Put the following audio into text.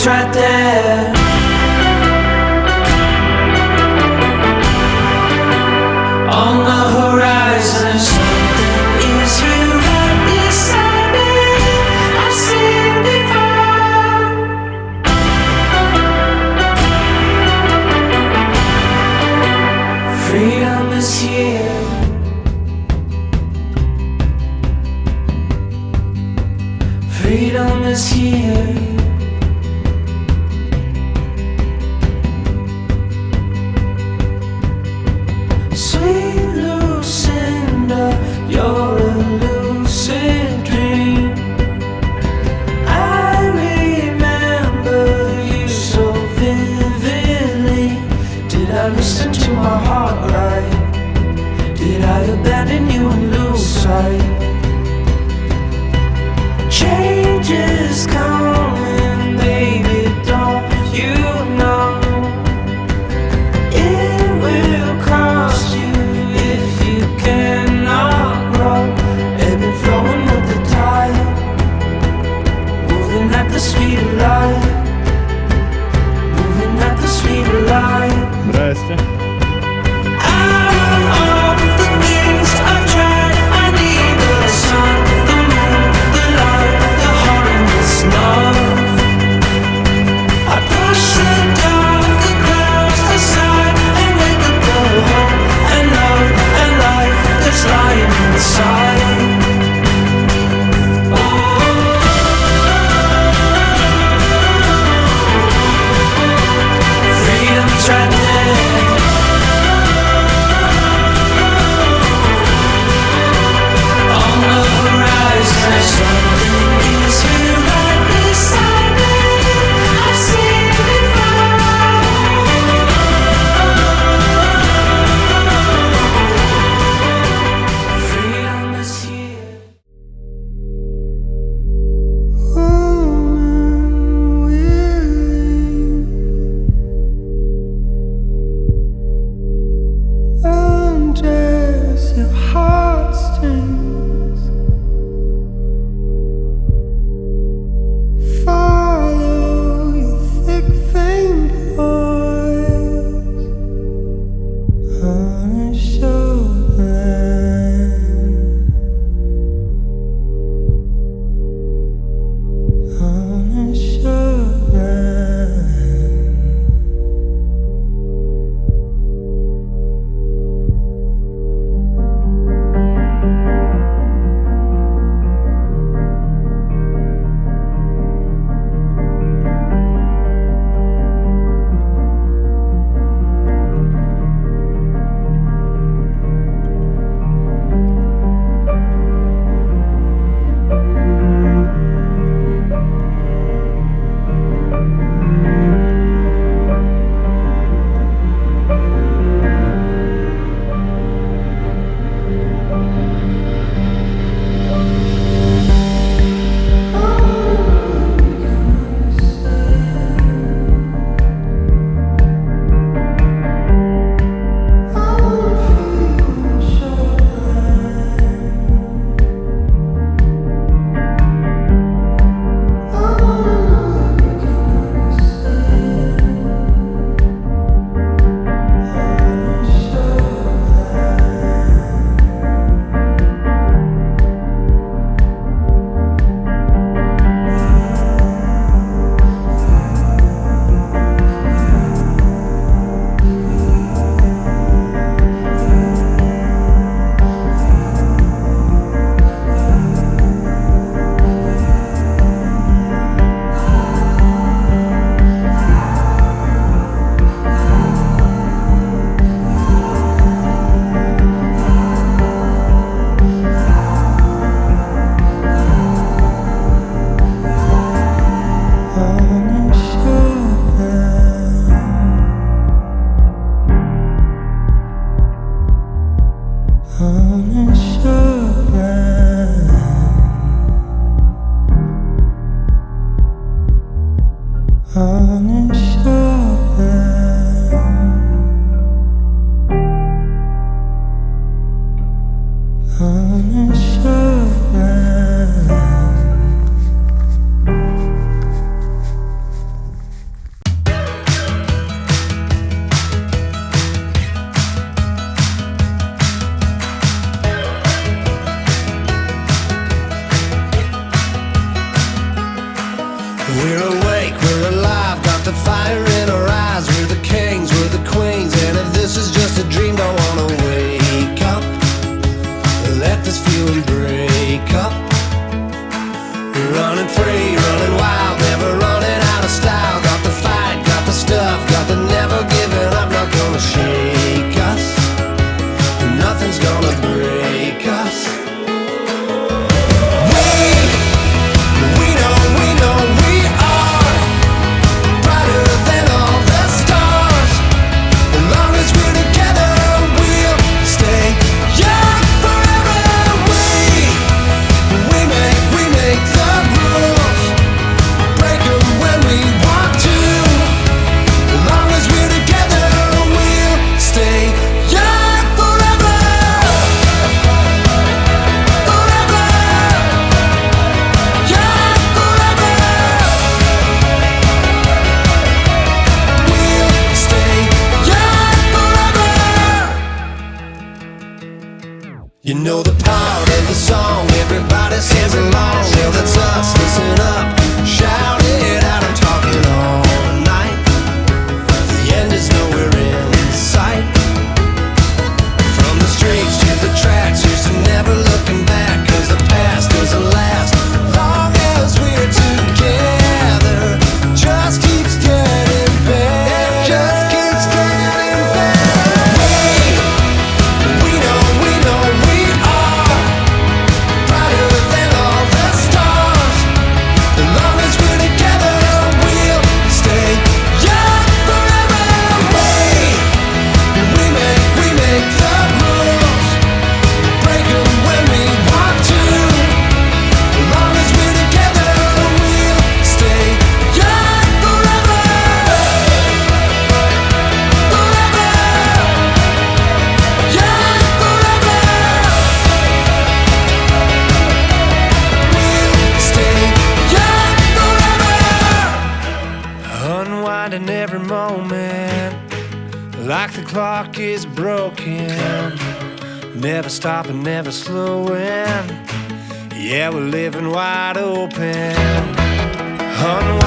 was right there. On the horizon, something is here right beside me. I've seen before. Freedom is here. Freedom is here. Sweet Lucinda, you're a lucid dream. I remember you so vividly. Did I listen to my heart right? Did I abandon you and lose sight? Change is coming, baby, don't you know? It will cost you if you cannot grow. Ebbing, flowing with the tide, moving at the speed of light, moving at the speed of light. Здрасте. Out of all the things I've tried, I need the sun, the moon, the light, the heart and the snow. We're awake, we're alive, got the fire in our eyes. We're the kings, we're the queens, and if this is just a dream, don't wanna wake up. Let this feeling break up. We're running free, running wild, never running out of style. Got the fight, got the stuff, got the never giving up. Not gonna shake us, nothing's gonna break us. We know we are brighter than all the stars. As long as we're together, we'll stay young forever. We make the rules, break 'em when we want to. As long as we're together, we'll stay young forever. Forever, young forever. We'll stay young forever. You know the part of the song, everybody sings along. Well, that's us, listen up, shout it out, I'm talking all night. The end is nowhere in sight. From the streets to the tracks, here's to never looking back. 'Cause the past doesn't last long as we're together. Just keeps getting better. Just keeps getting better. We know we are brighter than all the stars. As long as we're together, we'll stay young forever. We make the rules, break 'em when we want to. As long as we're together, we'll stay young forever. Forever, young forever. We'll stay young forever. Unwinding every moment, like the clock is broken. Never stopping, never slowing. Yeah, we're living wide open. Unwinding